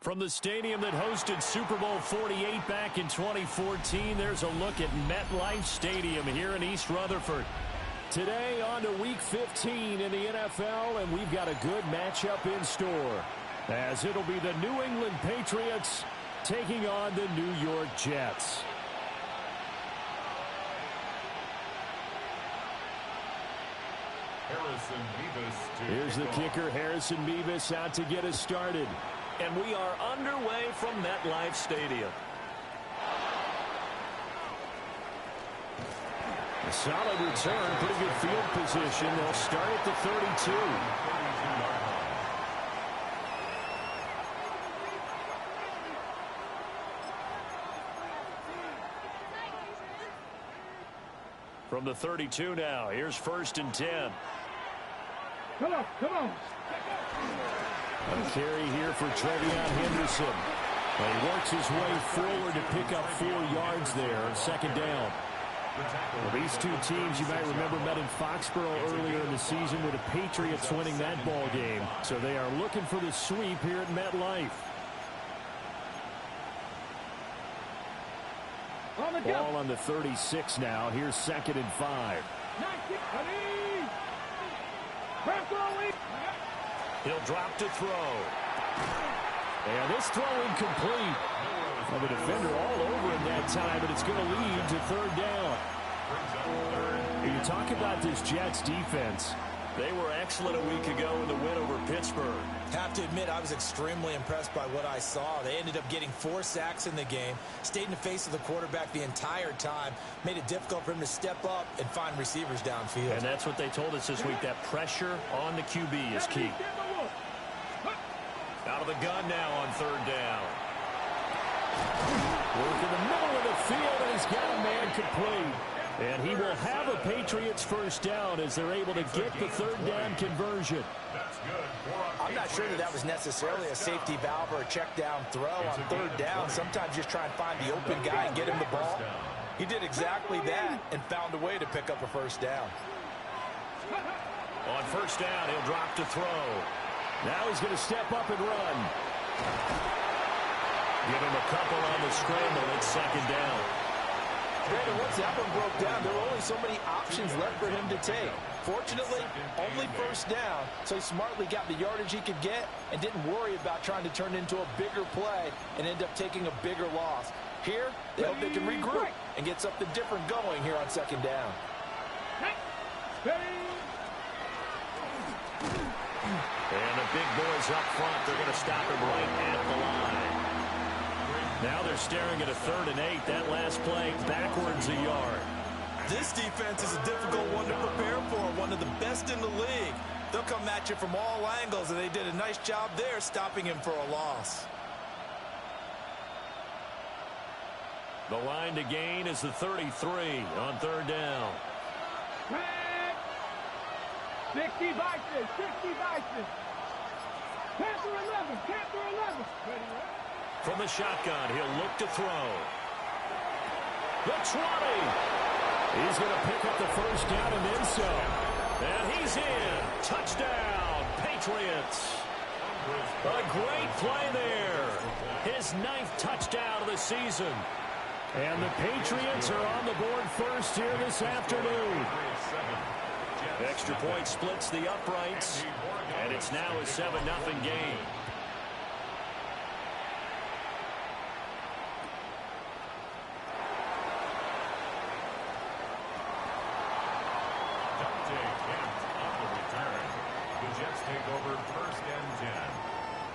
From the stadium that hosted Super Bowl 48 back in 2014, there's a look at MetLife Stadium here in East Rutherford. Today on to Week 15 in the NFL, and we've got a good matchup in store, as it'll be the New England Patriots taking on the New York Jets. Here's the kicker, Harrison Mevis, out to get us started. And we are underway from MetLife Stadium. A solid return, pretty good field position. They'll start at the 32. From the 32 now, here's 1st and 10. Come on. A carry here for Trevion Henderson. He works his way forward to pick up 4 yards there on 2nd down. Well, these two teams, you might remember, met in Foxborough earlier in the season with the Patriots winning that ball game. So they are looking for the sweep here at MetLife. Ball on the 36 now. Here's 2nd and 5. He'll drop to throw. And this throw incomplete. Well, the defender all over him that time, but it's going to lead to 3rd down. You talk about this Jets defense. They were excellent a week ago in the win over Pittsburgh. Have to admit, I was extremely impressed by what I saw. They ended up getting 4 sacks in the game, stayed in the face of the quarterback the entire time, made it difficult for him to step up and find receivers downfield. And that's what they told us this week, that pressure on the QB is key. Out of the gun now on 3rd down. Work in the middle of the field, and he's got a man complete. And he will have a Patriots 1st down as they're able to get the 3rd down conversion. I'm not sure that was necessarily a safety valve or a check down throw on 3rd down. Sometimes just try and find the open guy and get him the ball. He did exactly that and found a way to pick up a 1st down. On 1st down, he'll drop to throw. Now he's going to step up and run. Give him a couple on the scramble. It's 2nd down. Brandon, once that one broke down, there were only so many options left for him to take. Fortunately, only 1st down, so he smartly got the yardage he could get and didn't worry about trying to turn it into a bigger play and end up taking a bigger loss. Here, they hope they can regroup and get something different going here on 2nd down. And the big boys up front, they're going to stop him right at the line. Now they're staring at a 3rd and 8. That last play backwards a yard. This defense is a difficult one to prepare for, one of the best in the league. They'll come at you from all angles, and they did a nice job there stopping him for a loss. The line to gain is the 33 on 3rd down. 60 Vikings. Panther 11. From the shotgun, he'll look to throw. The 20. He's going to pick up the 1st down and then some. And he's in. Touchdown, Patriots. A great play there. His 9th touchdown of the season. And the Patriots are on the board first here this afternoon. Extra point splits the uprights, and it's now a 7-0 game. The Jets take over 1st and 10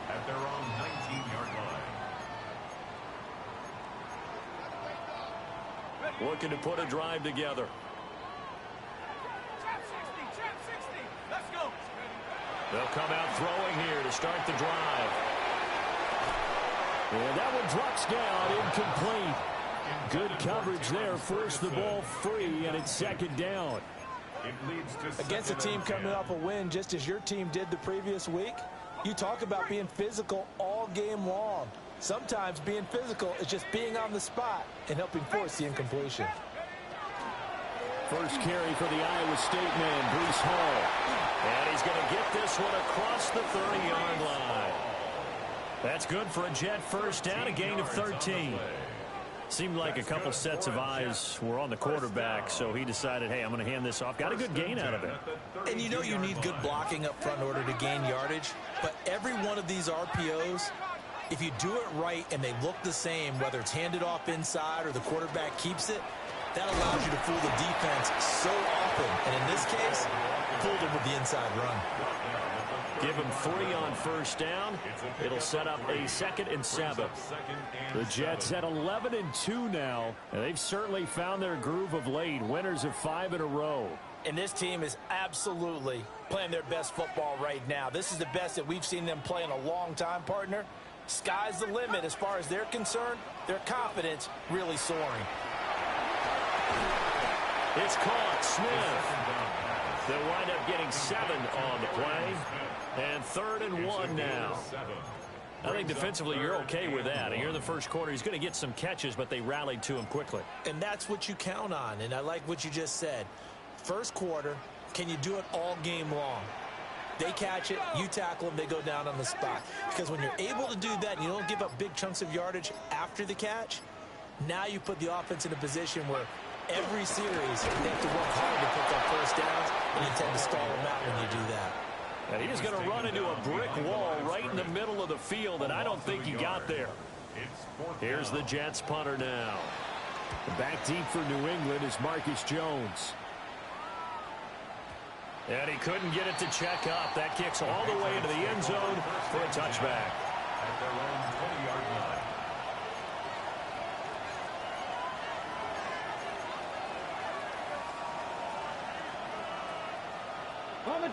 at their own 19-yard line. Looking to put a drive together. They'll come out throwing here to start the drive. And that one drops down, incomplete. Good coverage there, forced the ball free, and it's 2nd down. Against a team coming off a win just as your team did the previous week, you talk about being physical all game long. Sometimes being physical is just being on the spot and helping force the incompletion. First carry for the Iowa State man, Breece Hall. And he's going to get this one across the 30-yard line. That's good for a Jet first down, a gain of 13. Seemed like a couple sets of eyes were on the quarterback, so he decided, hey, I'm going to hand this off. Got a good gain out of it. And you know you need good blocking up front in order to gain yardage, but every one of these RPOs, if you do it right and they look the same, whether it's handed off inside or the quarterback keeps it, that allows you to fool the defense so often. And in this case, fooled him with the inside run. Give him 3 on first down. It'll set up a 2nd and 7. The Jets at 11-2 now, and they've certainly found their groove of late. Winners of 5 in a row. And this team is absolutely playing their best football right now. This is the best that we've seen them play in a long time, partner. Sky's the limit as far as they're concerned. Their confidence really soaring. It's caught. Smith. They'll wind up getting 7 on the play. And 3rd and 1 now. I think defensively you're okay with that. And you're in the first quarter. He's going to get some catches, but they rallied to him quickly. And that's what you count on. And I like what you just said. First quarter, can you do it all game long? They catch it, you tackle them, they go down on the spot. Because when you're able to do that and you don't give up big chunks of yardage after the catch, now you put the offense in a position where every series they have to work hard to pick up first downs, and you tend to stall them out when you do that. And he's going to run into a brick wall right in the middle of the field, and I don't think he got there. Here's the Jets punter now. Back deep for New England is Marcus Jones. And he couldn't get it to check up. That kicks all the way into the end zone for a touchback. At their own 20-yard line.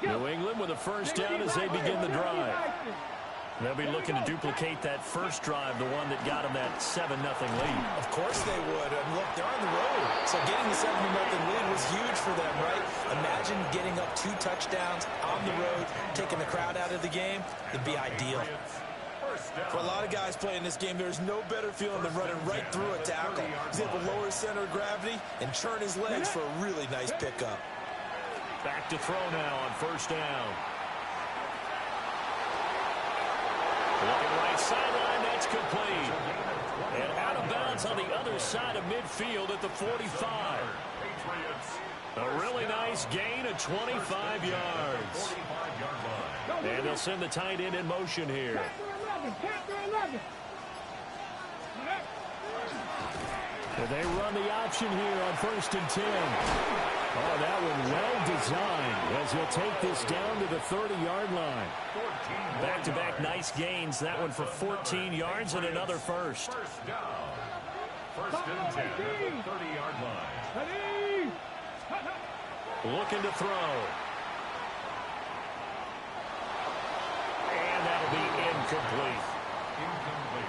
New England with a first down as they begin the drive. They'll be looking to duplicate that first drive, the one that got them that 7-0 lead. Of course they would. And look, they're on the road. So getting the 7-0 lead was huge for them, right? Imagine getting up 2 touchdowns on the road, taking the crowd out of the game. It'd be ideal. For a lot of guys playing this game, there's no better feeling than running right through a tackle. He's able to lower his center of gravity and churn his legs for a really nice pickup. Back to throw now on first down. Looking right sideline, that's complete. And out of bounds on the other side of midfield at the 45. A really nice gain of 25 yards. And they'll send the tight end in motion here. And they run the option here on 1st and 10. Oh, that one well designed as he'll take this down to the 30-yard line. Back-to-back nice gains. That one for 14 yards and another first. First down. 1st and 10 at the 30-yard line. Looking to throw. And that'll be incomplete.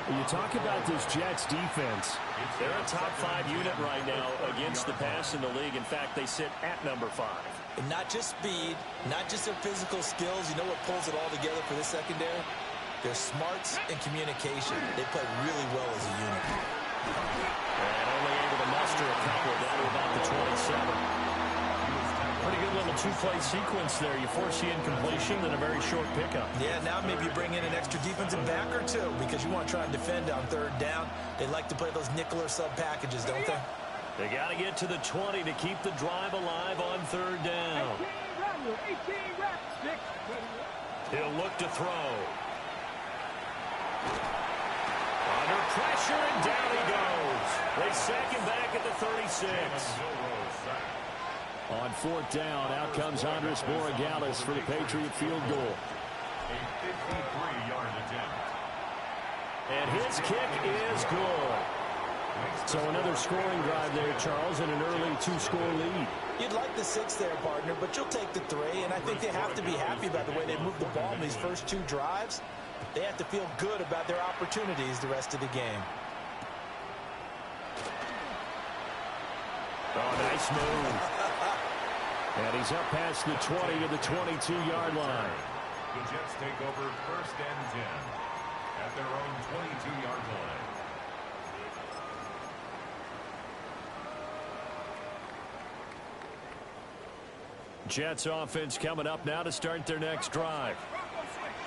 You talk about this Jets defense. They're a top 5 unit right now against the pass in the league. In fact, they sit at number 5. And not just speed, not just their physical skills. You know what pulls it all together for this secondary? Their smarts and communication. They play really well as a unit. And only able to muster a couple down to about the 27. Pretty good little 2-play sequence there. You force the incompletion, then a very short pickup. Yeah, now maybe you bring in an extra defensive back or 2 because you want to try and defend on 3rd down. They like to play those nickel or sub packages, don't they? They got to get to the 20 to keep the drive alive on 3rd down. He'll look to throw. Under pressure, and down he goes. They sack him back at the 36. On 4th down, out comes Andres Borregales for the Patriot field goal. A 53-yard attempt. And his kick is good. So another scoring drive there, Charles, and an early 2-score lead. You'd like the 6 there, partner, but you'll take the 3, and I think they have to be happy about the way they moved the ball in these first 2 drives. They have to feel good about their opportunities the rest of the game. Oh, nice move. And he's up past the 20 to the 22-yard line. The Jets take over 1st and 10 at their own 22-yard line. Jets offense coming up now to start their next drive.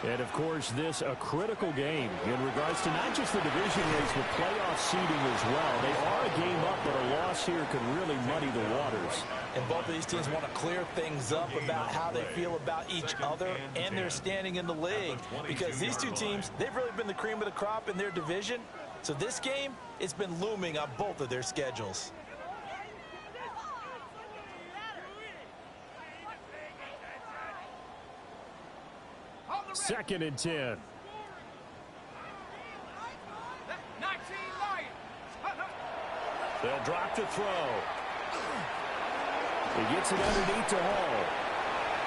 And, of course, this a critical game in regards to not just the division race, but playoff seeding as well. They are a game up, but a loss here could really muddy the waters. And both of these teams want to clear things up about how they feel about each other and their standing in the league. Because these two teams, they've really been the cream of the crop in their division. So this game, it's been looming on both of their schedules. Second and 10. 19 Lions. They'll drop to throw. He gets it underneath to Hall.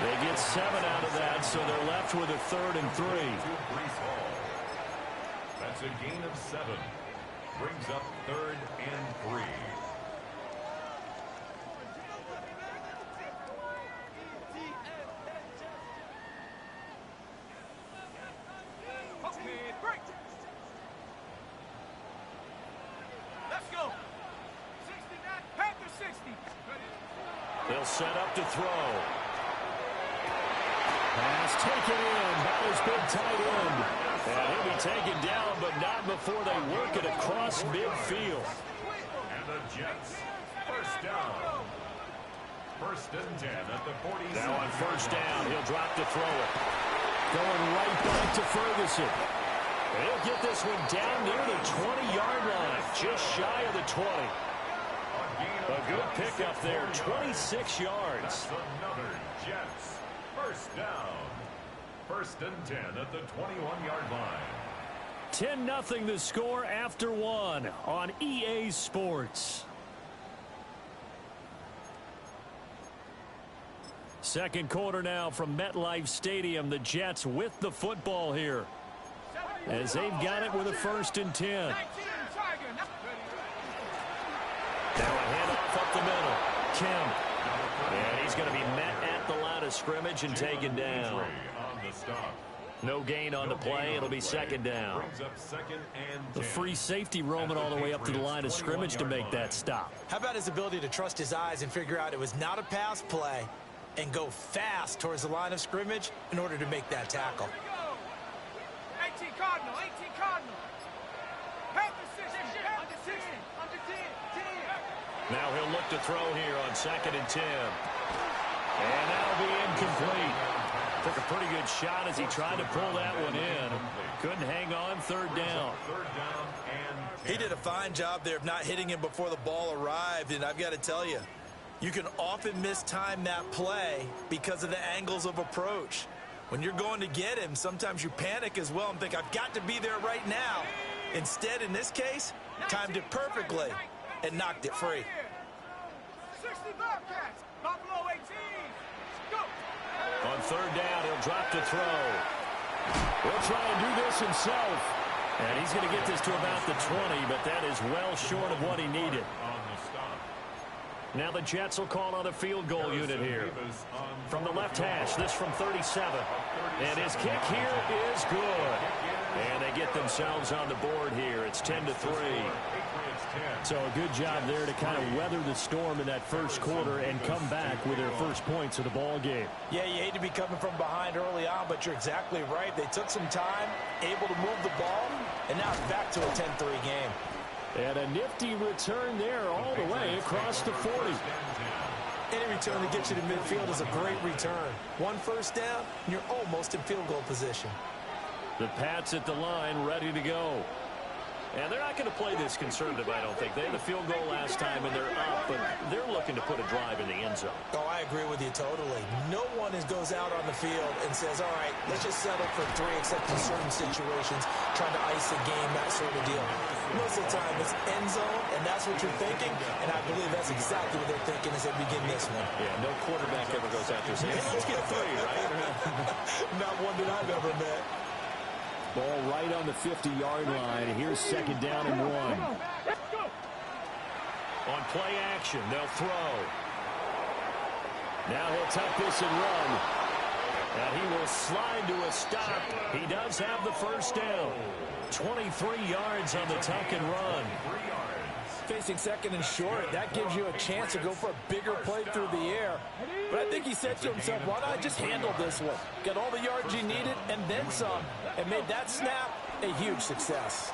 They get 7 out of that, so they're left with a 3rd and 3. That's a gain of 7. Brings up 3rd and 3. Let's go. 69, Panther 60. They'll set up to throw. Pass taken in by his big tight end. And he'll be taken down, but not before they work it across midfield. And the Jets, first down. 1st and 10 at the 40. Now on 1st down, he'll drop to throw it. Going right back to Ferguson. He'll get this one down near the 20-yard line, just shy of the 20. A good pickup there, 26 yards. That's another Jets, 1st down. 1st and 10 at the 21-yard line. 10-0 the score after 1 on EA Sports. Second quarter now from MetLife Stadium. The Jets with the football here, as they've got it with a 1st and 10. Now a handoff up the middle. Kemp. And he's going to be met at the line of scrimmage and taken down. No gain on the play. It'll be 2nd down. The free safety roaming all the way up to the line of scrimmage to make that stop. How about his ability to trust his eyes and figure out it was not a pass play and go fast towards the line of scrimmage in order to make that tackle? 18 Cardinal, 18 Cardinal. Panther 60, under 10, under 10, 10. Now he'll look to throw here on 2nd and 10. And that'll be incomplete. Took a pretty good shot as he tried to pull that one in. Couldn't hang on. 3rd down. He did a fine job there of not hitting him before the ball arrived, and I've got to tell you, you can often mistime that play because of the angles of approach. When you're going to get him, sometimes you panic as well and think, I've got to be there right now. Instead, in this case, timed it perfectly and knocked it free. 60 Bobcats, Buffalo 18. Go. On 3rd down, he'll drop to throw. He'll try and do this himself. And he's going to get this to about the 20, but that is well short of what he needed. Now the Jets will call on a field goal unit here. From the left hash, this from 37. And his kick here is good. And they get themselves on the board here. It's 10-3. So a good job there to kind of weather the storm in that first quarter and come back with their first points of the ball game. Yeah, you hate to be coming from behind early on, but you're exactly right. They took some time, able to move the ball, and now it's back to a 10-3 game. And a nifty return there all the way across the 40. Any return that gets you to midfield is a great return. 1 first down, and you're almost in field goal position. The Pats at the line, ready to go. And they're not going to play this conservative, I don't think. They had the field goal last time, and they're up, but they're looking to put a drive in the end zone. Oh, I agree with you totally. No one goes out on the field and says, all right, let's just settle for 3, except in certain situations, trying to ice a game, that sort of deal. Most of the time, it's end zone, and that's what you're thinking, and I believe that's exactly what they're thinking as they begin this one. Yeah, no quarterback ever goes out there saying, hey, let's get 3, right? Not one that I've ever met. Ball right on the 50-yard line. Here's 2nd down and 1. On play action, they'll throw. Now he'll tuck this and run. And he will slide to a stop. He does have the first down. 23 yards on the tuck and run. Facing second and short, that gives you a chance to go for a bigger play through the air. But I think he said to himself, why not just handle this one? Got all the yards you needed and then some, and made that snap a huge success.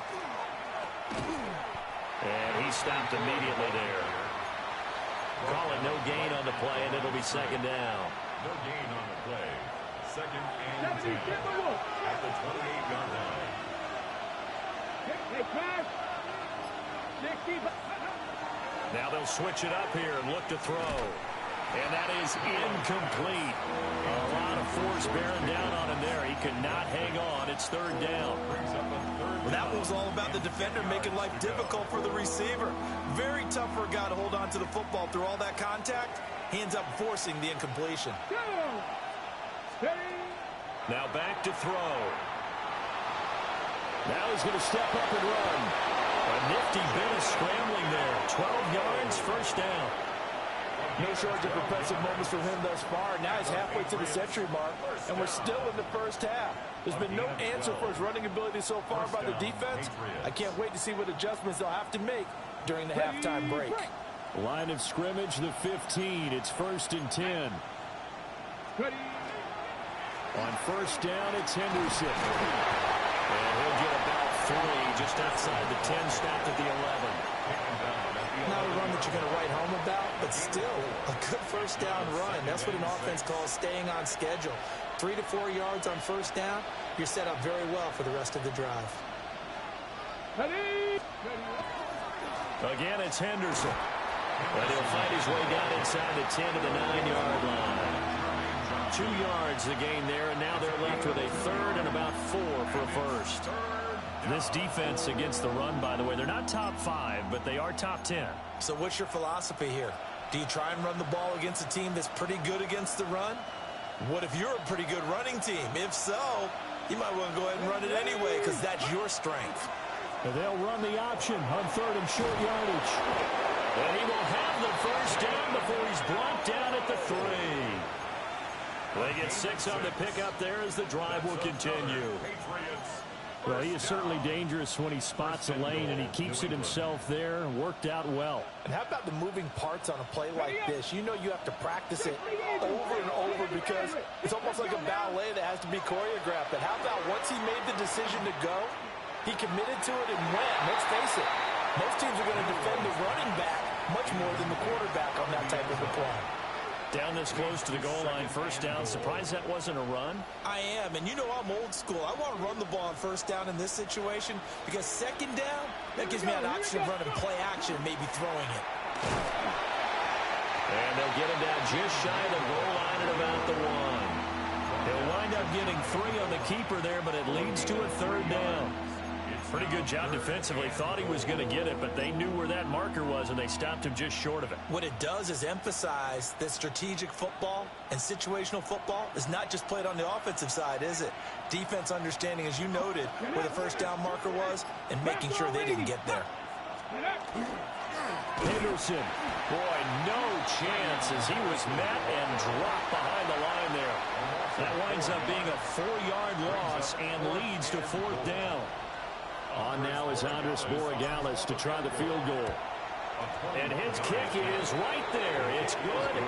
And he stopped immediately there. Calling no gain on the play, and it'll be second down. No gain on the play. Second and 10 at the 28-yard line. Now they'll switch it up here and look to throw. And that is incomplete. A lot of force bearing down on him there. He could not hang on. It's third down. Well, that was all about the defender making life difficult for the receiver. Very tough for a guy to hold on to the football through all that contact. He ends up forcing the incompletion. Now back to throw. Now he's going to step up and run. A nifty bit of scrambling there. 12 yards, first down. No shortage of impressive moments from him thus far. Now he's halfway to the century mark, and we're still in the first half. There's been no answer for his running ability so far by the defense. I can't wait to see what adjustments they'll have to make during the halftime break. Line of scrimmage, the 15. It's first and 10. On first down, it's Henderson. And he'll get about 3 just outside the 10, stopped at the 11. Not a run that you're going to write home about, but still a good first down run. That's what an offense calls staying on schedule. 3 to 4 yards on first down, you're set up very well for the rest of the drive. Again, it's Henderson. But he'll find his way down inside the 10 to the 9-yard line. 2 yards the gain there, and now they're left with a third and about 4 for a first. This defense against the run, by the way, they're not top 5, but they are top 10. So what's your philosophy here? Do you try and run the ball against a team that's pretty good against the run? What if you're a pretty good running team? If so, you might want to go ahead and run it anyway because that's your strength. And they'll run the option on third and short yardage. And he will have the first down before he's brought down at the 3. They get 6 on the pickup there as the drive will continue. Well, he is certainly dangerous when he spots a lane, and he keeps it himself there. Worked out well. And how about the moving parts on a play like this? You know you have to practice it over and over because it's almost like a ballet that has to be choreographed. But how about once he made the decision to go, he committed to it and went. Let's face it, most teams are going to defend the running back much more than the quarterback on that type of a play. Down this close to the goal line, first down. Surprised that wasn't a run? I am, and you know I'm old school. I want to run the ball on first down in this situation because second down, that gives me an option of running play action and maybe throwing it. And they'll get him down just shy of the goal line at about the 1. He'll wind up getting 3 on the keeper there, but it leads to a third down. Pretty good job defensively. Thought he was going to get it, but they knew where that marker was, and they stopped him just short of it. What it does is emphasize that strategic football and situational football is not just played on the offensive side, is it? Defense understanding, as you noted, where the first down marker was and making sure they didn't get there. Henderson. Boy, no chance as he was met and dropped behind the line there. That winds up being a 4-yard loss and leads to fourth down. On now is Andres Borregales to try the field goal. And his kick is right there. It's good.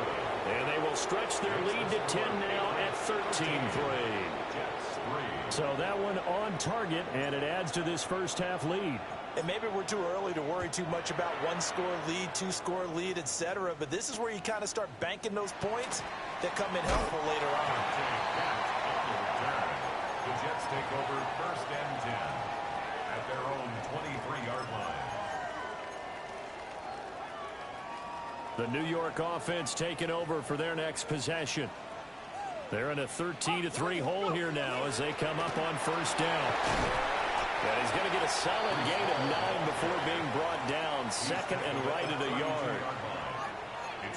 And they will stretch their lead to 10 now at 13-3. So that one on target, and it adds to this first half lead. And maybe we're too early to worry too much about 1-score lead, 2-score lead, etc. But this is where you kind of start banking those points that come in helpful later on. The Jets take over first and 10 at their own 23-yard line. The New York offense taking over for their next possession. They're in a 13-3 hole here now as they come up on first down. And he's going to get a solid gain of 9 before being brought down. Second and right at a yard.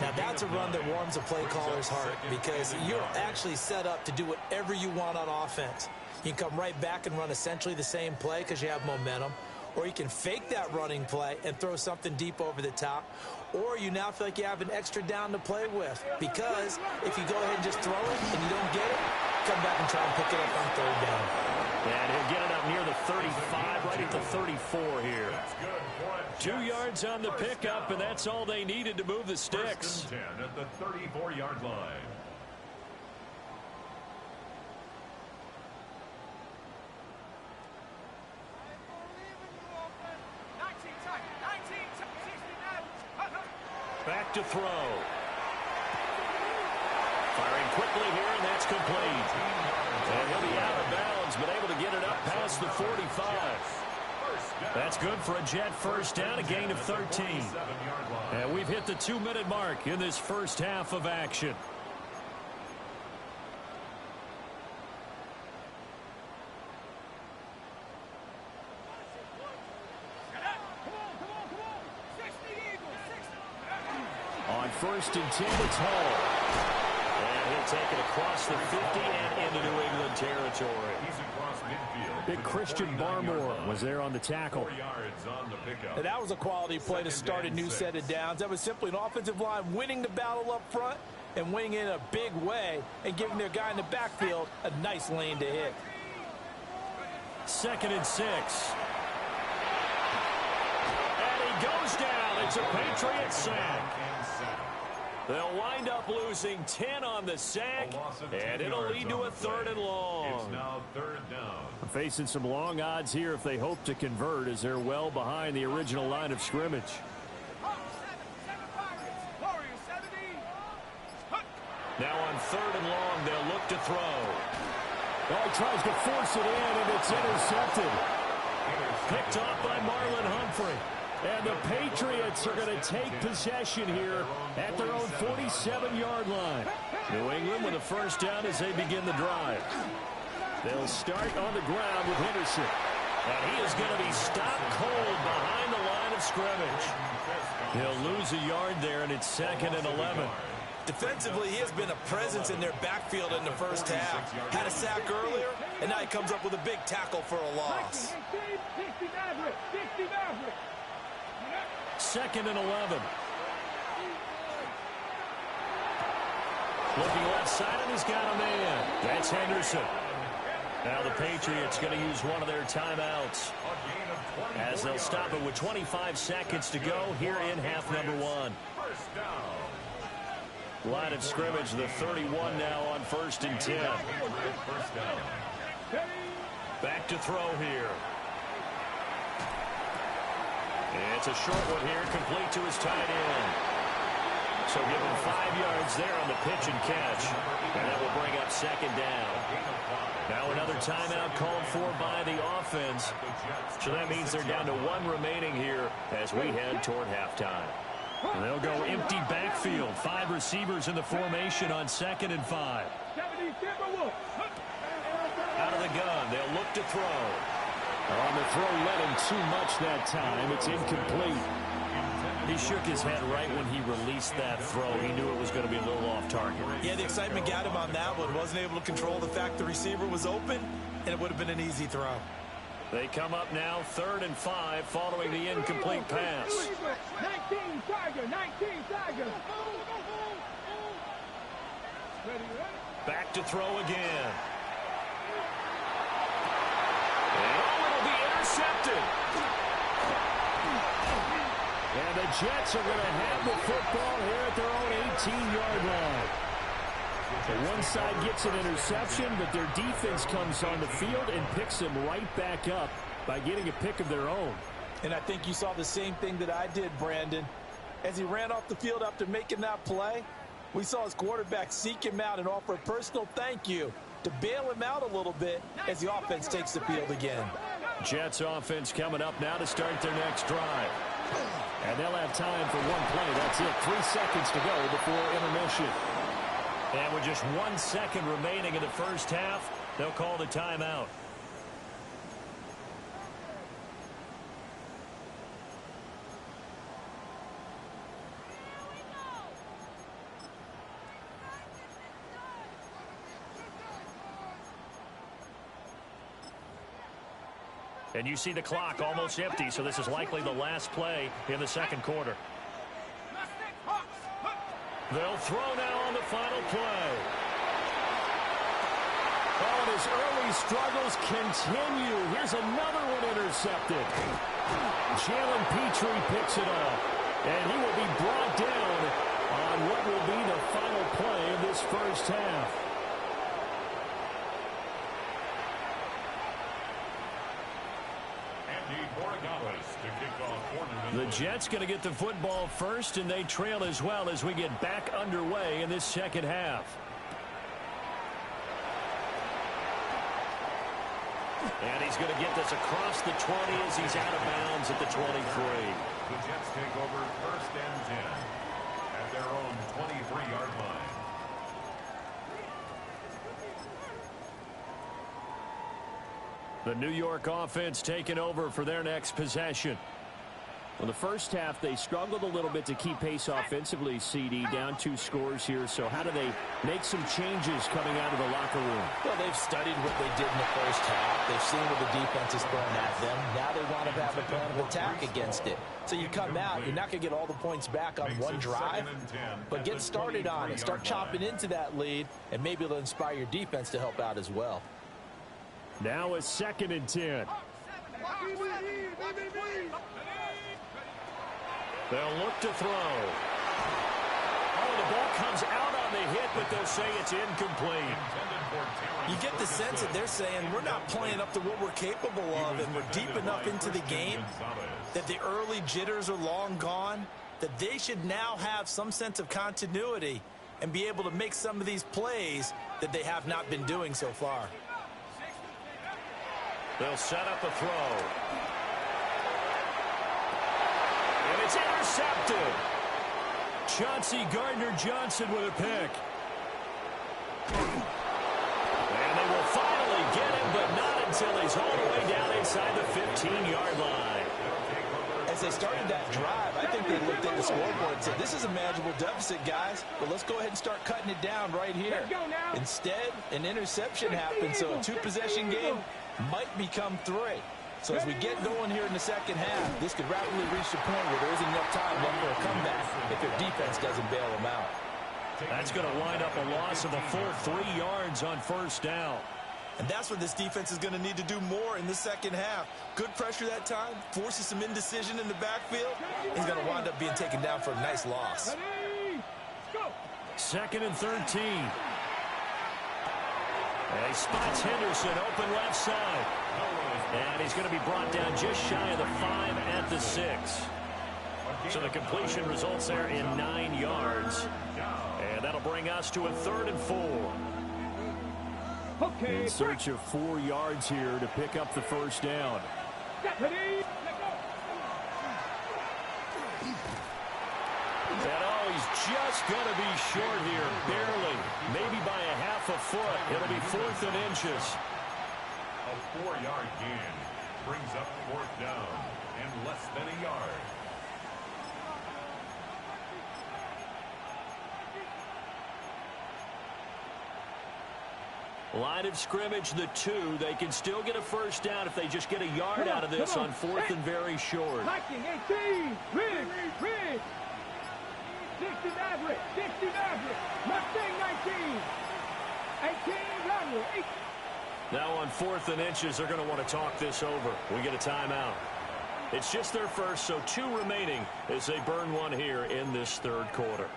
Now that's a run that warms a play caller's heart because you're actually set up to do whatever you want on offense. You can come right back and run essentially the same play because you have momentum. Or you can fake that running play and throw something deep over the top. Or you now feel like you have an extra down to play with. Because if you go ahead and just throw it and you don't get it, come back and try and pick it up on third down. And he'll get it up near the 35, right at the 34 here. 2 yards on the pickup, and that's all they needed to move the sticks. 10 at the 34-yard line. Back to throw. Firing quickly here, and that's complete. And he'll be out of bounds, but able to get it up past the 45. That's good for a Jet first down, a gain of 13. And we've hit the 2-minute mark in this first half of action. On 1st and 10, it's Hall. And he'll take it across the 50 and into New England territory. Big Christian Barmore was there on the tackle. And that was a quality play to start a new set of downs. That was simply an offensive line winning the battle up front and winning in a big way and giving their guy in the backfield a nice lane to hit. 2nd and 6. And he goes down. It's a Patriot sack. They'll wind up losing 10 on the sack, and it'll lead to a 3rd and long. It's now 3rd down. Facing some long odds here if they hope to convert, as they're well behind the original line of scrimmage. Now on 3rd and long, they'll look to throw. Oh, he tries to force it in, and it's intercepted. Picked off by Marlon Humphrey. And the Patriots are going to take possession here at their own 47-yard line. New England with a first down as they begin the drive. They'll start on the ground with Henderson. And he is going to be stopped cold behind the line of scrimmage. He'll lose a yard there, and it's 2nd and 11. Defensively, he has been a presence in their backfield in the first half. Had a sack earlier, and now he comes up with a big tackle for a loss. 2nd and 11. Looking left side, and he's got a man. That's Henderson. Now the Patriots going to use one of their timeouts as they'll stop it with 25 seconds to go here in half number 1. Line of scrimmage, the 31 now on 1st and 10. Back to throw here. It's a short one here, complete to his tight end. So give him 5 yards there on the pitch and catch. And that will bring up 2nd down. Now another timeout called for by the offense. So that means they're down to 1 remaining here as we head toward halftime. They'll go empty backfield. 5 receivers in the formation on 2nd and 5. Out of the gun, they'll look to throw. On the throw, let him too much that time. It's incomplete. He shook his head right when he released that throw. He knew it was going to be a little off target. Yeah, the excitement got him on that one. Wasn't able to control the fact the receiver was open, and it would have been an easy throw. They come up now 3rd and 5 following the incomplete pass. 19 Tiger, 19 Tiger. Back to throw again. And it'll be intercepted. And the Jets are going to have the football here at their own 18-yard line. So one side gets an interception, but their defense comes on the field and picks them right back up by getting a pick of their own. And I think you saw the same thing that I did, Brandon. As he ran off the field after making that play, we saw his quarterback seek him out and offer a personal thank you to bail him out a little bit as the offense takes the field again. Jets offense coming up now to start their next drive. And they'll have time for one play. That's it. 3 seconds to go before intermission. And with just 1 second remaining in the first half, they'll call the timeout. And you see the clock almost empty, so this is likely the last play in the second quarter. They'll throw now on the final play. Oh, and his early struggles continue. Here's another one intercepted. Jalen Petrie picks it up, and he will be brought down on what will be the final play of this first half. The Jets going to get the football first, and they trail as well as we get back underway in this second half. And he's going to get this across the 20 as he's out of bounds at the 23. The Jets take over first and 10 at their own 23-yard line. The New York offense taking over for their next possession. Well, the first half, they struggled a little bit to keep pace offensively, CD, down 2 scores here. So how do they make some changes coming out of the locker room? Well, they've studied what they did in the first half. They've seen what the defense is throwing at them. Now they want to have a plan of attack against it. So you come out, you're not going to get all the points back on one drive, but get started on it. Start chopping into that lead, and maybe it'll inspire your defense to help out as well. Now a 2nd and 10. They'll look to throw. Oh, the ball comes out on the hit, but they'll say it's incomplete. You get the sense that they're saying we're not playing up to what we're capable of, and we're deep enough into the game that the early jitters are long gone, that they should now have some sense of continuity and be able to make some of these plays that they have not been doing so far. They'll set up a throw. And it's intercepted. Chauncey Gardner-Johnson with a pick. And they will finally get him, but not until he's all the way down inside the 15-yard line. As they started that drive, I think they looked at the scoreboard and said, this is a manageable deficit, guys, but let's go ahead and start cutting it down right here. Instead, an interception happened, so a 2-possession game might become 3. So as we get going here in the second half, this could rapidly reach the point where there isn't enough time left for a comeback if their defense doesn't bail them out. That's going to wind up a loss of a full 3 yards on first down. And that's what this defense is going to need to do more in the second half. Good pressure that time, forces some indecision in the backfield. He's going to wind up being taken down for a nice loss. 2nd and 13. And he spots Henderson open left side. And he's going to be brought down just shy of the 5 at the 6. So the completion results there in 9 yards. And that'll bring us to a 3rd and 4. In search of 4 yards here to pick up the first down. And oh, he's just going to be short here, barely, maybe by a half a foot. It'll be 4th and inches. A 4-yard gain brings up 4th down and less than a yard. Line of scrimmage, the 2. They can still get a first down if they just get a yard out of this on 4th and very short. 18, Ridge, 60 Maverick, Mustang 19, 18 Gunner, 8. Now on 4th and inches, they're going to want to talk this over. We get a timeout. It's just their first, so 2 remaining as they burn one here in this 3rd quarter.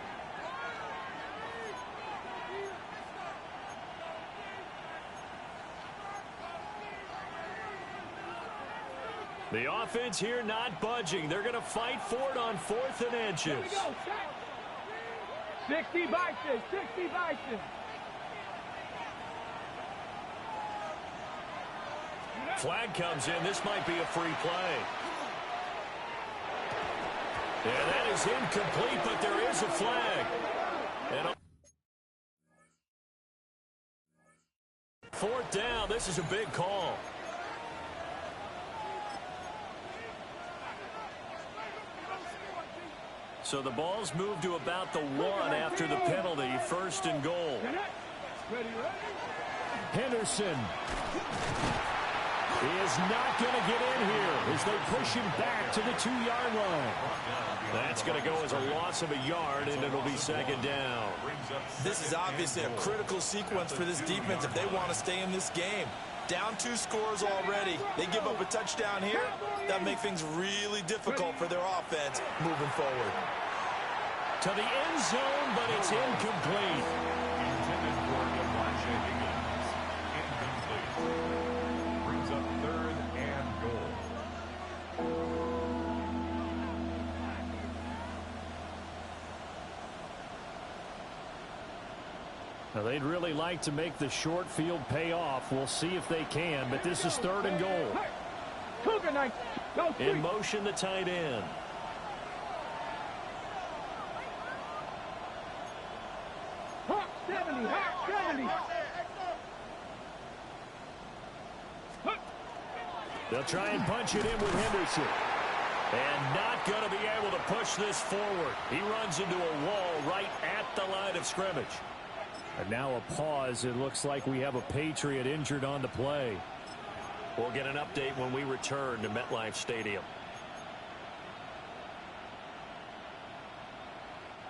The offense here not budging. They're going to fight for it on 4th and inches. 60 Bison, 60 Bison. Flag comes in. This might be a free play. And that is incomplete, but there is a flag. And 4th down. This is a big call. So the ball's moved to about the 1 after the penalty. 1st and goal. Henderson is not going to get in here as they push him back to the 2-yard line. That's going to go as a loss of a yard, and it'll be 2nd down. This is obviously a critical sequence for this defense if they want to stay in this game. Down 2 scores already. They give up a touchdown here. That'll make things really difficult for their offense moving forward. To the end zone, but it's incomplete. Intended for Elijah Higgins. Incomplete. Brings up 3rd and goal. Now, they'd really like to make the short field pay off. We'll see if they can, but this is 3rd and goal. In motion, the tight end. Hot 70, hot 70. They'll try and punch it in with Henderson. And not going to be able to push this forward. He runs into a wall right at the line of scrimmage. And now a pause. It looks like we have a Patriot injured on the play. We'll get an update when we return to MetLife Stadium.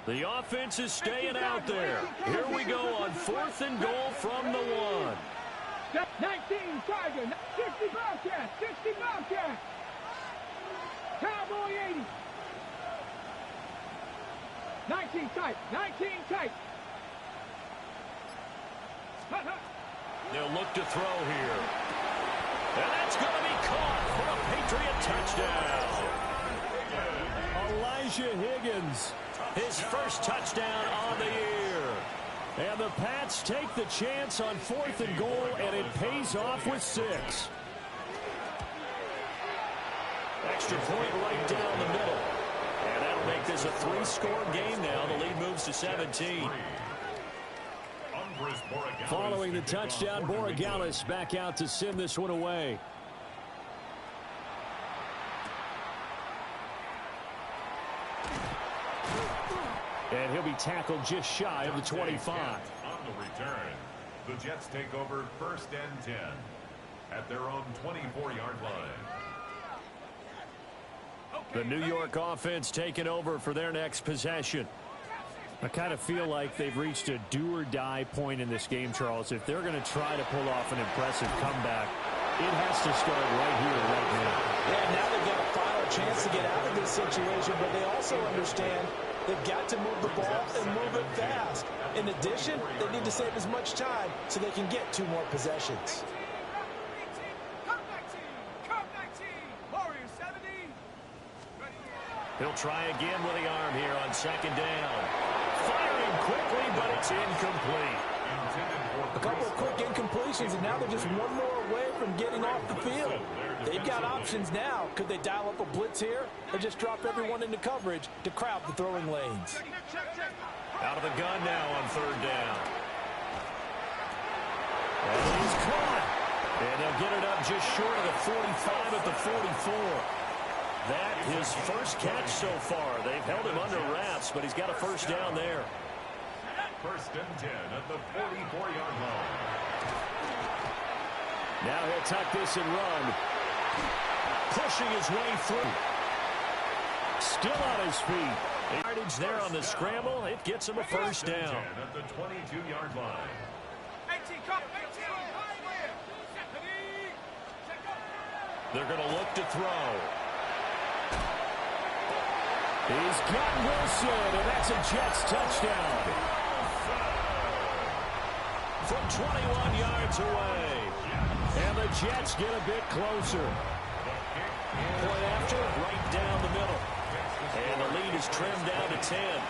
The offense is staying out there. Here we go on 4th and goal from the 1. 19 Tiger, 60 Bobcat, 60 Bobcat. Cowboy 80. 19 tight, 19 tight. They'll look to throw here. And that's going to be caught for a Patriot touchdown. Elijah Higgins. His first touchdown on the year. And the Pats take the chance on 4th and goal, and it pays off with 6. Extra point right down the middle. And that'll make this a 3-score game now. The lead moves to 17. Following the touchdown, Borregales back out to send this one away. And he'll be tackled just shy of the 25. On the return, the Jets take over 1st and 10 at their own 24-yard line. The New York offense taking over for their next possession. I kind of feel like they've reached a do-or-die point in this game, Charles. If they're going to try to pull off an impressive comeback, it has to start right here, right now. Yeah, now they've got a final chance to get out of this situation, but they also understand they've got to move the ball and move it fast. In addition, they need to save as much time so they can get 2 more possessions. He'll try again with the arm here on 2nd down. Firing quickly, but it's incomplete. A couple of quick incompletions, and now they're just 1 more away from getting off the field. They've got options now. Could they dial up a blitz here or just drop everyone into coverage to crowd the throwing lanes? Out of the gun now on 3rd down. And he's caught. And they'll get it up just short of the 45 at the 44. That his first catch so far. They've held him under wraps, but he's got a 1st down there. 1st and 10 at the 44-yard line. Now he'll tuck this and run. Pushing his way through. Still on his feet. Yardage there on the scramble. It gets him a 1st down. At the 22-yard line. They're going to look to throw. He's got Wilson, and that's a Jets touchdown. From 21 yards away. And the Jets get a bit closer. Point after, right down the middle. And the lead is trimmed down to 10.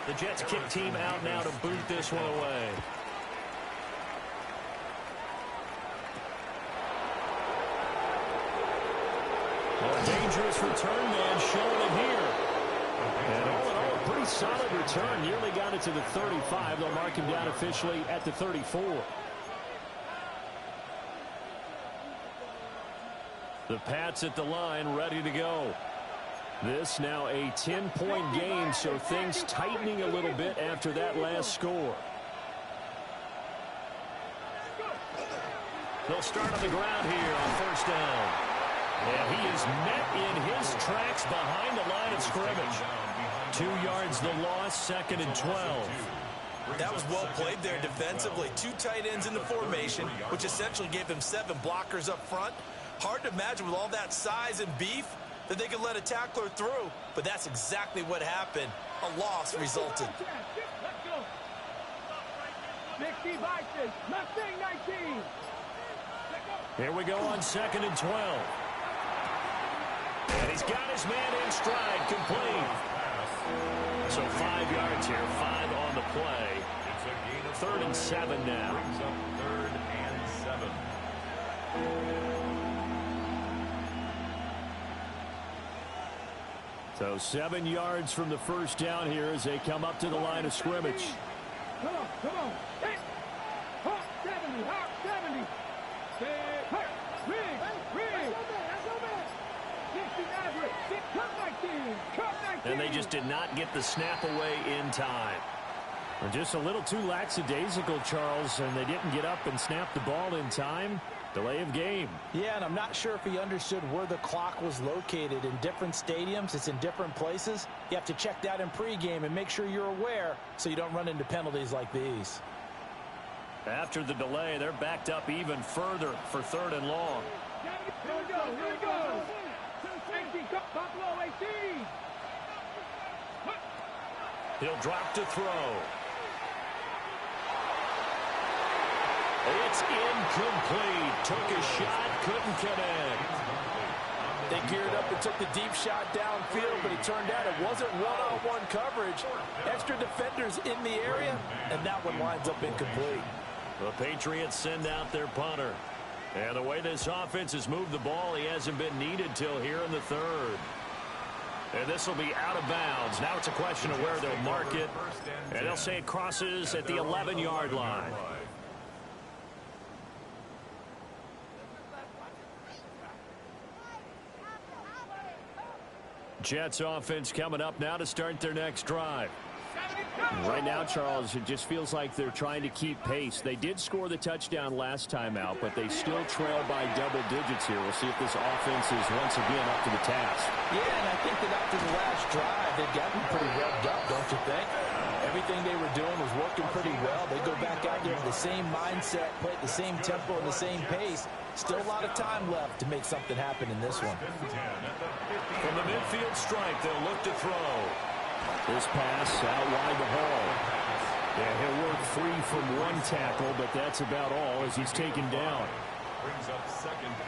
The Jets kick team out now to boot this one away. A dangerous return man showing it here. And all in all, a pretty solid return. Nearly got it to the 35. They'll mark him down officially at the 34. The Pats at the line, ready to go. This now a 10-point game, so things tightening a little bit after that last score. They'll start on the ground here on 1st down. And he is met in his tracks behind the line of scrimmage. 2 yards the loss, 2nd and 12. That was well played there defensively. 2 tight ends in the formation, which essentially gave them 7 blockers up front. Hard to imagine with all that size and beef that they could let a tackler through, but that's exactly what happened. A loss resulted. 60 Vices, Mustang 19. Here we go on 2nd and 12. And he's got his man in stride, complete. So 5 yards here, 5 on the play. 3rd and 7 now. Brings up 3rd and 7. So 7 yards from the first down here as they come up to the line of scrimmage. Come on. Hey. Hawk 70, Hawk 70. Hey, Rig. 60 Maverick, cut 19, cut 19. And they just did not get the snap away in time. Just a little too lackadaisical, Charles, and they didn't get up and snap the ball in time. Delay of game. Yeah, and I'm not sure if he understood where the clock was located. In different stadiums, it's in different places. You have to check that in pregame and make sure you're aware so you don't run into penalties like these. After the delay, they're backed up even further for 3rd and long. Here we go. 18, Buffalo 18. He'll drop to throw. It's incomplete. Took a shot, couldn't connect. They geared up and took the deep shot downfield, but it turned out it wasn't one-on-one coverage. Extra defenders in the area, and that one winds up incomplete. The Patriots send out their punter. And the way this offense has moved the ball, he hasn't been needed till here in the 3rd. And this will be out of bounds. Now it's a question of where they'll mark it. And they'll say it crosses at the 11-yard line. Jets offense coming up now to start their next drive. Right now, Charles, it just feels like they're trying to keep pace. They did score the touchdown last time out, but they still trail by double digits here. We'll see if this offense is once again up to the task. Yeah, and I think that after the last drive, they've gotten pretty revved up, don't you think? Everything they were doing was working pretty well. They go back out there with the same mindset, play at the same tempo and the same pace. Still a lot of time left to make something happen in this one. From the midfield stripe, they'll look to throw. This pass out wide the hall. Yeah, he'll work free from one tackle, but that's about all as he's taken down.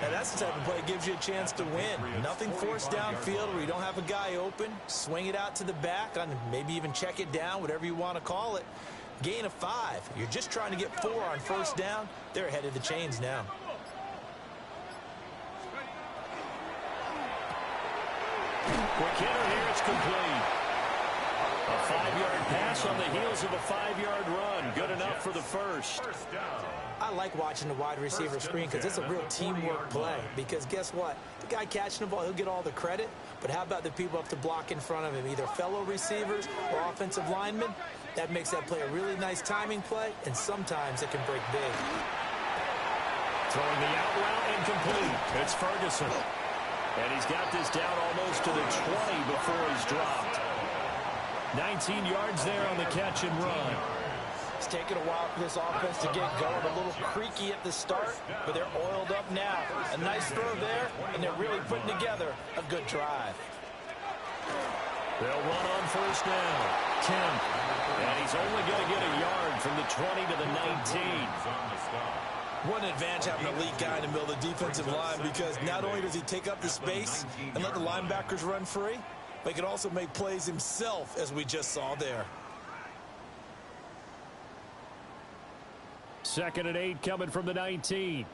And that's the type of play that gives you a chance to win. Nothing forced downfield where you don't have a guy open. Swing it out to the back, and maybe even check it down, whatever you want to call it. Gain of 5. You're just trying to get 4 on first down. They're ahead of the chains now. Quick hitter here, it's complete. A 5-yard pass on the heels of a 5-yard run. Good enough for the first. I like watching the wide receiver screen because it's a real teamwork play. Because guess what? The guy catching the ball, he'll get all the credit. But how about the people up to block in front of him, either fellow receivers or offensive linemen? That makes that play a really nice timing play, and sometimes it can break big. Throwing the out route incomplete. It's Ferguson. And he's got this down almost to the 20 before he's dropped. 19 yards there on the catch and run. It's taken a while for this offense to get going. A little creaky at the start, but they're oiled up now. A nice throw there, and they're really putting together a good drive. They'll run on first down. 10. And he's only going to get a yard from the 20 to the 19. What an advantage having an elite guy in the middle of the defensive line, because not only does he take up the space and let the linebackers run free, but he can also make plays himself, as we just saw there. 2nd and 8 coming from the 19.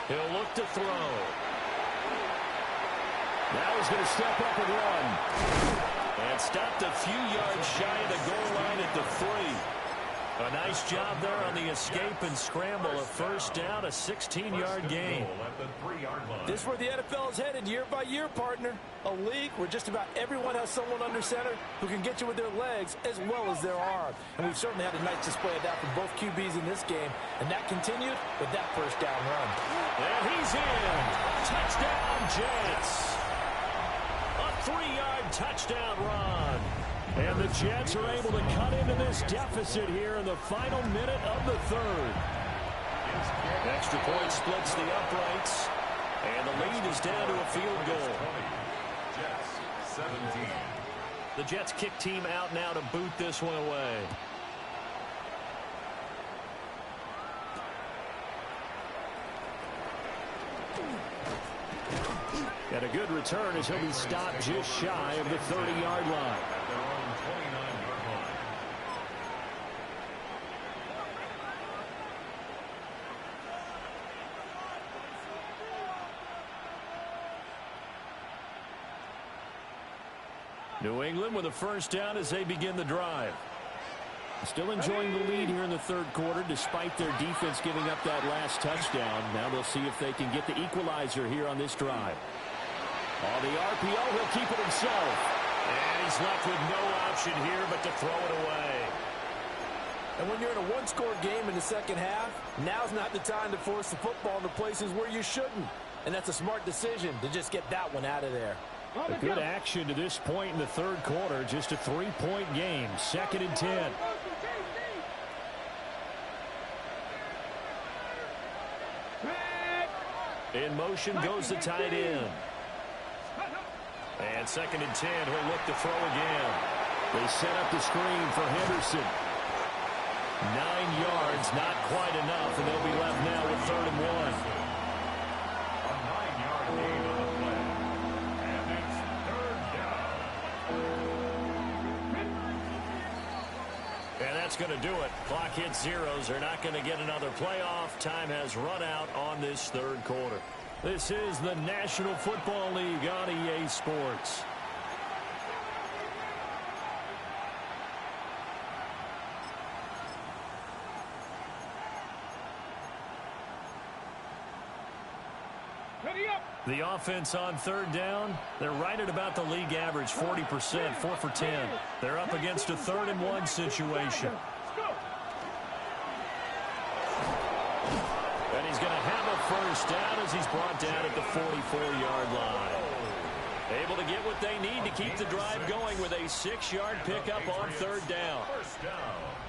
He'll look to throw. Now he's going to step up and run. And stopped a few yards shy of the goal line at the 3. A nice job there on the escape and scramble. A first down, a 16-yard gain. This is where the NFL is headed year by year, partner. A league where just about everyone has someone under center who can get you with their legs as well as their arm. And we've certainly had a nice display of that from both QBs in this game. And that continued with that first down run. And he's in. Touchdown, Jets. A 3-yard touchdown run. And the Jets are able to cut into this deficit here in the final minute of the third. Extra point splits the uprights. And the lead is down to a field goal. Jets 17. The Jets kick team out now to boot this one away. And a good return as he'll be stopped just shy of the 30-yard line. New England with a first down as they begin the drive. Still enjoying the lead here in the third quarter despite their defense giving up that last touchdown. Now they'll see if they can get the equalizer here on this drive. On the RPO, he'll keep it himself. And he's left with no option here but to throw it away. And when you're in a one-score game in the second half, now's not the time to force the football into places where you shouldn't. And that's a smart decision to just get that one out of there. A good action to this point in the third quarter. Just a 3-point game. 2nd and 10. In motion goes the tight end. And 2nd and 10. He'll look to throw again. They set up the screen for Henderson. 9 yards, not quite enough, and they'll be left now with 3rd and 1. A 9-yard gain on the play. And it's 3rd down. And that's going to do it. Clock hits zeros. They're not going to get another playoff. Time has run out on this third quarter. This is the National Football League on EA Sports. The offense on 3rd down, they're right at about the league average, 40%, 4 for 10. They're up against a 3rd and 1 situation. And he's going to have a first down as he's brought down at the 44-yard line. Able to get what they need to keep the drive going with a 6-yard pickup on 3rd down.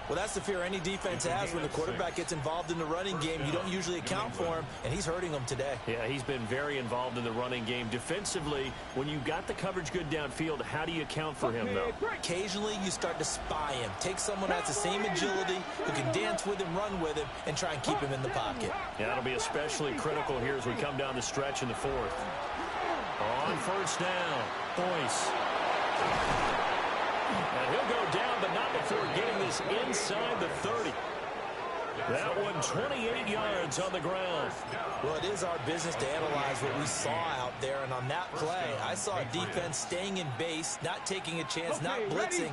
Well, that's the fear any defense has when the quarterback gets involved in the running game. You don't usually account for him, and he's hurting them today. Yeah, he's been very involved in the running game. Defensively, when you got the coverage good downfield, how do you account for him, though? Occasionally, you start to spy him. Take someone that's the same agility, who can dance with him, run with him, and try and keep him in the pocket. Yeah, that'll be especially critical here as we come down the stretch in the 4th. On 1st down, Boyce. And he'll go down, but not before getting this inside the 30. That one 28 yards on the ground. Well, it is our business to analyze what we saw out there, and on that play, I saw a defense staying in base, not taking a chance, not blitzing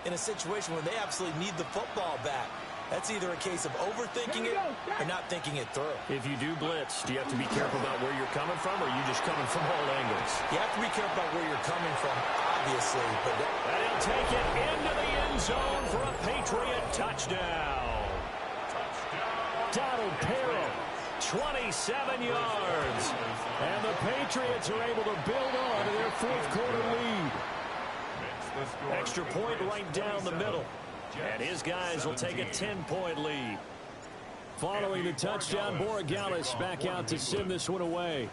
in a situation where they absolutely need the football back. That's either a case of overthinking it or not thinking it through. If you do blitz, do you have to be careful about where you're coming from, or are you just coming from all angles? You have to be careful about where you're coming from, obviously. But and he'll take it into the end zone for a Patriot touchdown. Donald Parham, 27 yards. And the Patriots are able to build on to their 4th quarter lead. Extra point right down the middle. And his guys will take a 10-point lead. Following the touchdown, Borregales back out to send this one away.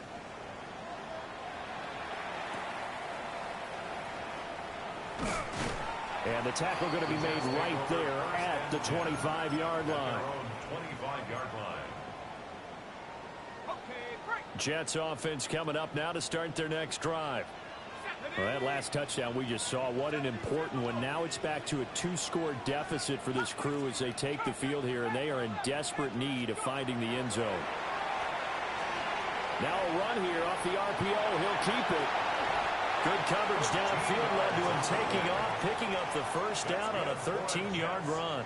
And the tackle going to be made right there at the 25-yard line. Jets offense coming up now to start their next drive. Well, that last touchdown we just saw, what an important one. Now it's back to a 2-score deficit for this crew as they take the field here, and they are in desperate need of finding the end zone. Now a run here off the RPO. He'll keep it. Good coverage downfield led to him taking off, picking up the first down on a 13-yard run.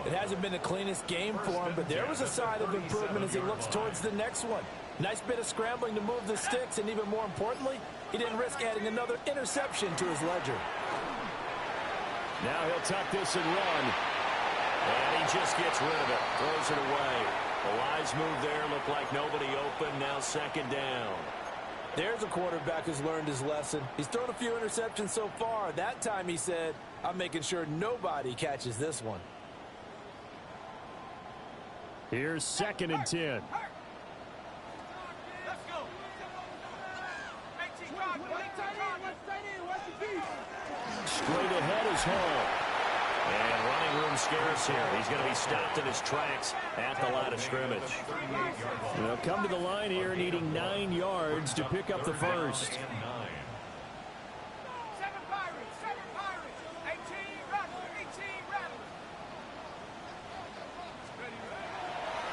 It hasn't been the cleanest game for him, but there was a sign of improvement as he looks towards the next one. Nice bit of scrambling to move the sticks, and even more importantly, he didn't risk adding another interception to his ledger. Now he'll tuck this and run. And he just gets rid of it, throws it away. A wise move there, looked like nobody open, now second down. There's a quarterback who's learned his lesson. He's thrown a few interceptions so far. That time he said, I'm making sure nobody catches this one. Here's 2nd and 10. Straight ahead is Hall. And running room scarce here. He's going to be stopped in his tracks at the line of scrimmage. They'll come to the line here needing 9 yards to pick up the first.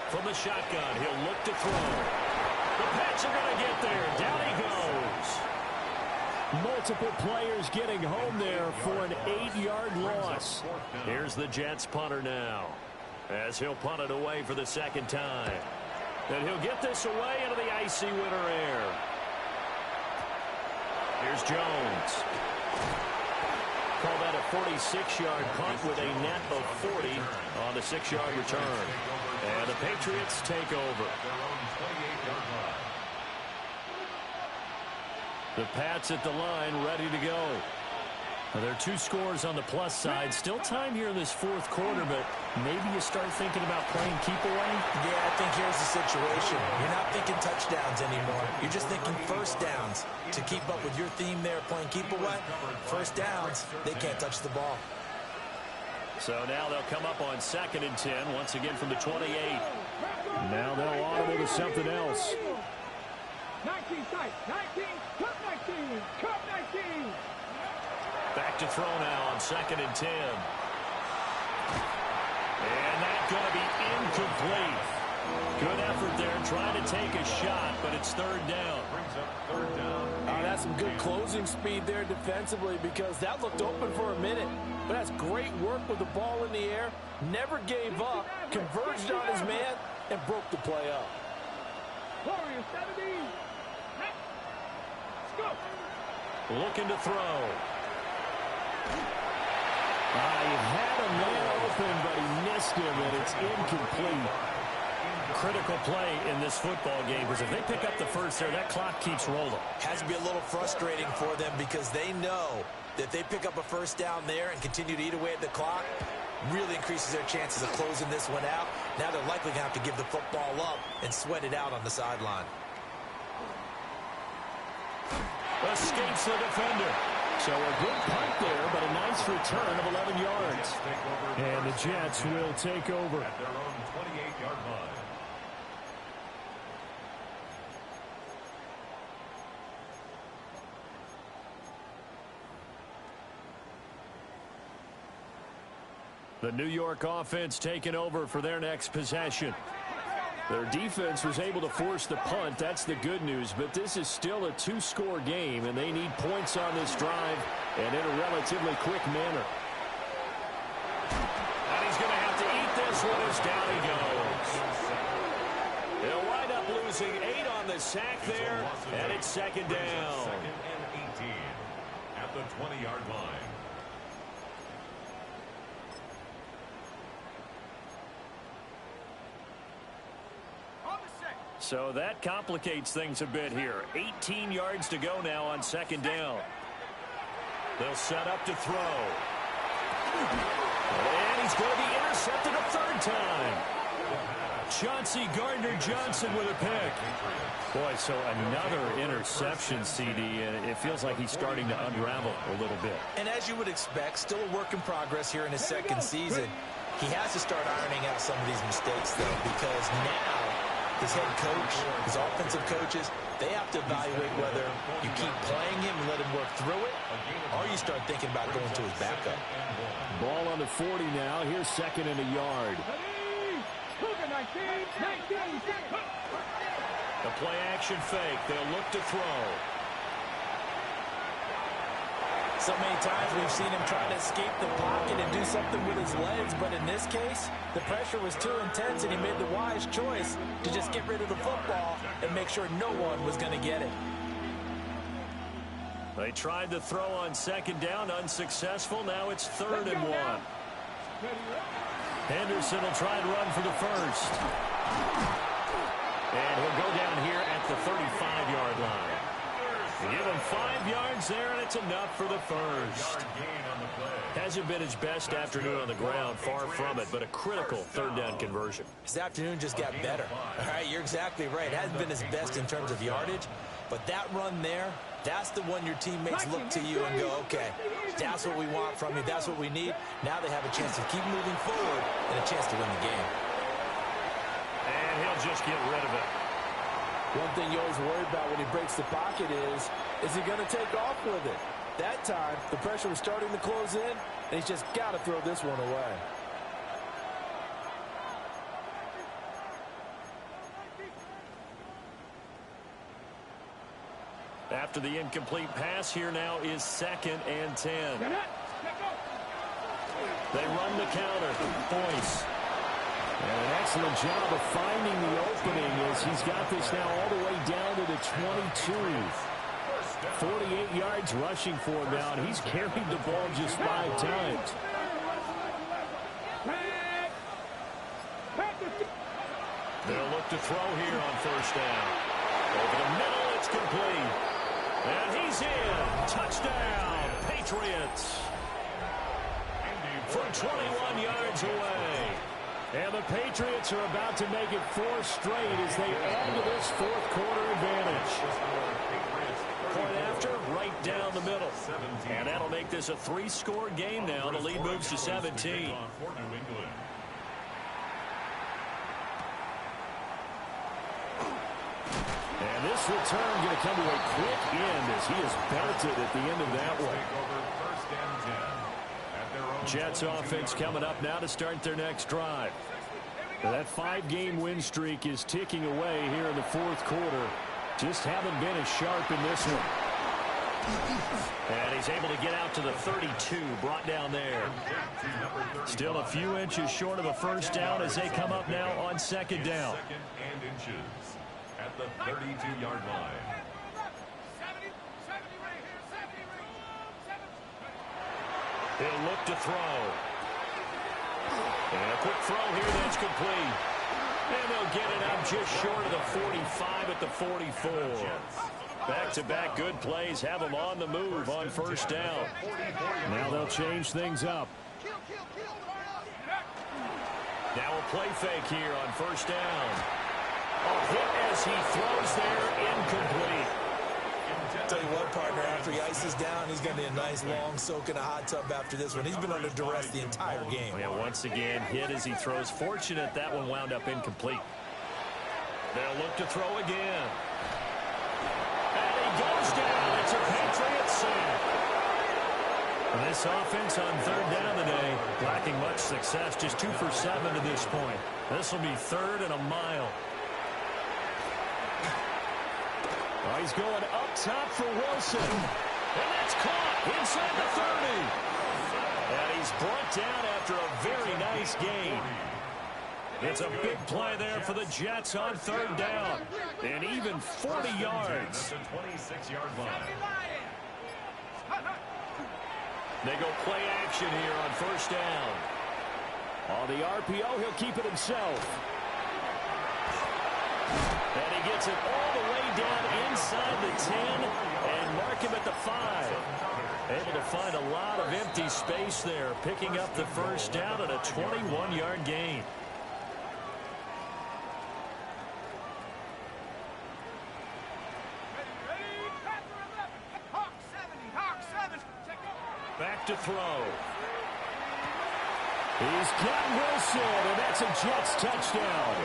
From the shotgun, he'll look to throw. The Pats are going to get there. Down he goes. Multiple players getting home there for an 8-yard loss. Here's the Jets punter now, as he'll punt it away for the second time. And he'll get this away into the icy winter air. Here's Jones. Call that a 46-yard punt with a net of 40 on the 6-yard return. And the Patriots take over. The Pats at the line, ready to go. Now, there are 2 scores on the plus side. Still time here in this fourth quarter, but maybe you start thinking about playing keep away? Yeah, I think here's the situation. You're not thinking touchdowns anymore. You're just thinking first downs. To keep up with your theme there, playing keep away, first downs, they can't touch the ball. So now they'll come up on 2nd and 10, once again from the 28. Now they'll audible to something else. 19 tight, 19, cut 19, cut 19. Back to throw now on 2nd and 10. And that's going to be incomplete. Good effort there, trying to take a shot, but it's 3rd down. That's some good closing speed there defensively, because that looked open for a minute. But that's great work with the ball in the air. Never gave up, converged on his man, and broke the play up. Warriors 70. Let's go. Looking to throw. He had a man open, but he missed him, and it's incomplete. Critical play in this football game, because if they pick up the first there, that clock keeps rolling. Has to be a little frustrating for them, because they know that if they pick up a first down there and continue to eat away at the clock, really increases their chances of closing this one out. Now they're likely going to have to give the football up and sweat it out on the sideline. Escapes the defender. So a good punt there, but a nice return of 11 yards. And the Jets will take over. At their own 28-yard line. The New York offense taking over for their next possession. Their defense was able to force the punt. That's the good news. But this is still a 2-score game, and they need points on this drive and in a relatively quick manner. And he's going to have to eat this one as down he goes. He'll wind up losing 8 on the sack there, and it's 2nd down. 2nd and 18 at the 20-yard line. So that complicates things a bit here. 18 yards to go now on 2nd down. They'll set up to throw. And he's going to be intercepted a 3rd time. Chauncey Gardner-Johnson with a pick. Boy, so another interception, CD, and it feels like he's starting to unravel a little bit. And as you would expect, still a work in progress here in his 2nd season. He has to start ironing out some of these mistakes, though, because now his head coach, his offensive coaches, they have to evaluate whether you keep playing him and let him work through it, or you start thinking about going to his backup. Ball on the 40 now. Here's 2nd and a yard. The play action fake. They'll look to throw. So many times we've seen him try to escape the pocket and do something with his legs, but in this case, the pressure was too intense and he made the wise choice to just get rid of the football and make sure no one was going to get it. They tried to throw on second down, unsuccessful. Now it's 3rd and 1. Henderson will try and run for the first. And he'll go down here at the 35-yard line. They give him 5 yards there, and it's enough for the first. Hasn't been his best afternoon on the ground, far from it, but a critical 3rd down conversion. His afternoon just got better. All right, you're exactly right. It hasn't been his best in terms of yardage, but that run there, that's the one your teammates look to you and go, okay, that's what we want from you. That's what we need. Now they have a chance to keep moving forward and a chance to win the game. And he'll just get rid of it. One thing you always worry about when he breaks the pocket is he going to take off with it? That time, the pressure was starting to close in, and he's just got to throw this one away. After the incomplete pass, here now is 2nd and 10. They run the counter. Boyce. And an excellent job of finding the opening as he's got this now all the way down to the 22. 48 yards rushing for him now, and he's carried the ball just 5 times. They'll look to throw here on 1st down. Over the middle, it's complete. And he's in. Touchdown, Patriots. From 21 yards away. And the Patriots are about to make it 4 straight as they add to this 4th quarter advantage. Point after, right down the middle. And that'll make this a 3-score game now. The lead moves to 17. And this return going to come to a quick end as he is belted at the end of that one. Jets offense coming up now to start their next drive. Now that 5-game win streak is ticking away here in the 4th quarter. Just haven't been as sharp in this one. And he's able to get out to the 32, brought down there. Still a few inches short of a 1st down as they come up now on 2nd down. 2nd and inches at the 32-yard line. He'll look to throw. And a quick throw here that's complete. And they'll get it out just short of the 45 at the 44. Back-to-back good plays have them on the move on 1st down. Now they'll change things up. Now a play fake here on 1st down. A hit as he throws there, incomplete. Tell you what, partner, after he ices down, he's going to be a nice long soak in a hot tub after this one. He's been under duress the entire game. Yeah, once again, hit as he throws. Fortunate that one wound up incomplete. They'll look to throw again. And he goes down. It's a Patriots sack. This offense on 3rd down today, lacking much success. Just 2 for 7 to this point. This will be 3rd and a mile. Oh, he's going up top for Wilson. And that's caught inside the 30. And he's brought down after a very nice gain. It's a big play there for the Jets on 3rd down. And even 40 yards. The 26-yard line. They go play action here on 1st down. On the RPO, he'll keep it himself. And he gets it all the way down inside the 10 and mark him at the 5. Able to find a lot of empty space there, picking up the 1st down at a 21-yard gain. Back to throw. He's got Wilson, and that's a Jets touchdown.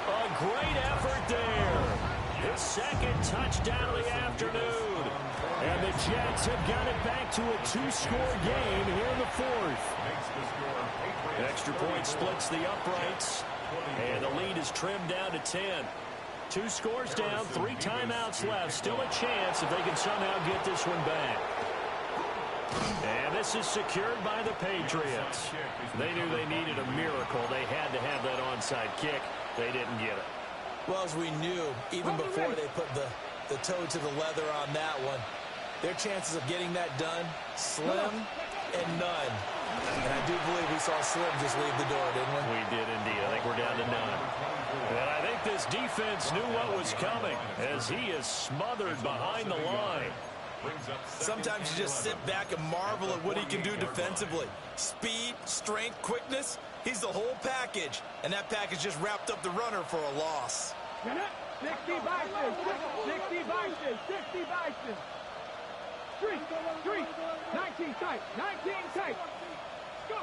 A great effort there. His 2nd touchdown of the afternoon. And the Jets have got it back to a 2-score game here in the 4th. Extra point splits the uprights. And the lead is trimmed down to 10. 2 scores down, 3 timeouts left. Still a chance if they can somehow get this one back. And this is secured by the Patriots. They knew they needed a miracle. They had to have that onside kick. They didn't get it. Well, as we knew, even before they put the toe to the leather on that one, their chances of getting that done, slim and none. And I do believe we saw Slim just leave the door, didn't we? We did indeed. I think we're down to none. And I think this defense knew what was coming as he is smothered behind the line. Sometimes you just sit back and marvel at what he can do defensively. Speed, strength, quickness, he's the whole package. And that package just wrapped up the runner for a loss. 60 vices, 60 vices, 60 vices. Street, 19 tight, 19 tight. Go.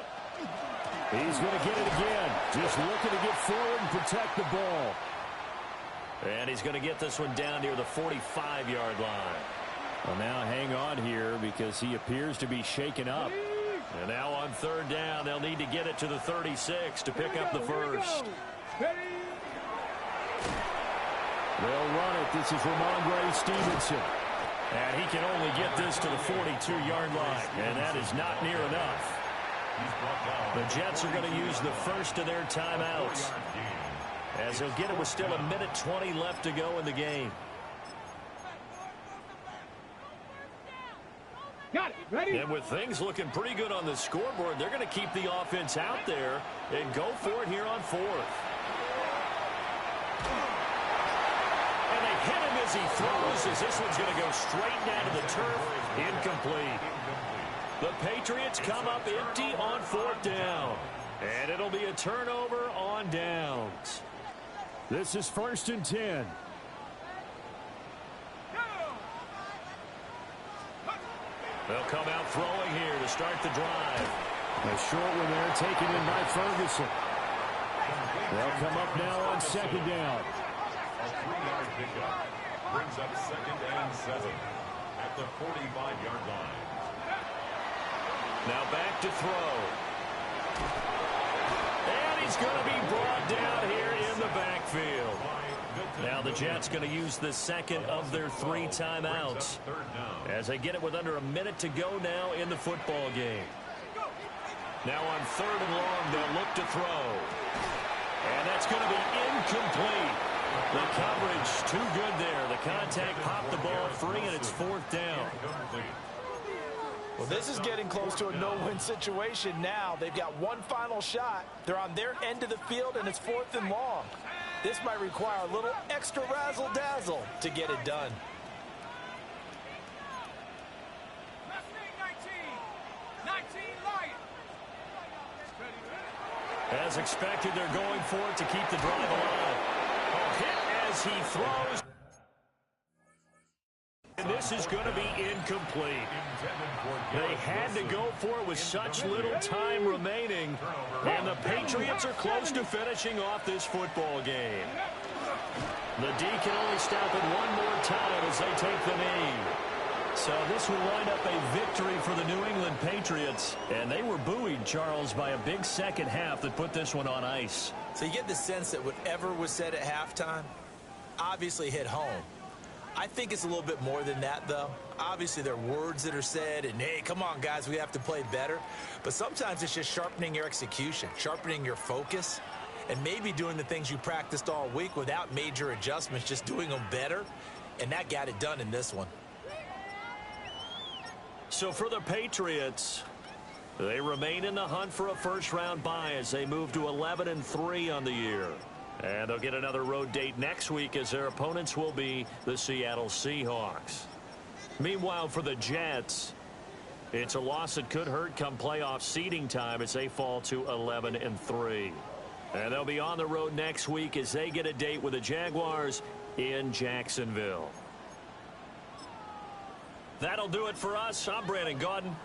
He's going to get it again. Just looking to get forward and protect the ball. And he's going to get this one down near the 45-yard line. Well, now hang on here because he appears to be shaken up. And now on 3rd down, they'll need to get it to the 36 to pick up the first. They'll run it. This is Ramondre Stevenson. And he can only get this to the 42-yard line. And that is not near enough. The Jets are going to use the first of their timeouts, as they'll get it with still 1:20 left to go in the game. Got it. Ready? And with things looking pretty good on the scoreboard, they're going to keep the offense out there and go for it here on 4th. And they hit him as he throws, as this one's going to go straight down to the turf. Incomplete. The Patriots come up empty on 4th down. And it'll be a turnover on downs. This is 1st and 10. They'll come out throwing here to start the drive. A short one there taken in by Ferguson. They'll come up now on 2nd down. A 3-yard pickup brings up 2nd and 7 at the 45-yard line. Now back to throw. And he's going to be brought down here in the backfield. Now the Jets going to use the second of their 3 timeouts as they get it with under 1 minute to go now in the football game. Now on 3rd and long, they'll look to throw. And that's going to be incomplete. The coverage too good there. The contact popped the ball free, and it's 4th down. Well, this is getting close to a no-win situation now. They've got one final shot. They're on their end of the field, and it's 4th and long. This might require a little extra razzle-dazzle to get it done. As expected, they're going for it to keep the drive alive. A hit as he throws. And this is going to be incomplete. They had to go for it with such little time remaining. And the Patriots are close to finishing off this football game. The D can only stop it one more time as they take the knee. So this will wind up a victory for the New England Patriots. And they were buoyed, Charles, by a big second half that put this one on ice. So you get the sense that whatever was said at halftime obviously hit home. I think it's a little bit more than that, though. Obviously, there are words that are said, and, hey, come on, guys, we have to play better. But sometimes it's just sharpening your execution, sharpening your focus, and maybe doing the things you practiced all week without major adjustments, just doing them better. And that got it done in this one. So for the Patriots, they remain in the hunt for a first-round bye as they move to 11-3 on the year. And they'll get another road date next week as their opponents will be the Seattle Seahawks. Meanwhile, for the Jets, it's a loss that could hurt come playoff seeding time as they fall to 11-3. And they'll be on the road next week as they get a date with the Jaguars in Jacksonville. That'll do it for us. I'm Brandon Gaudin.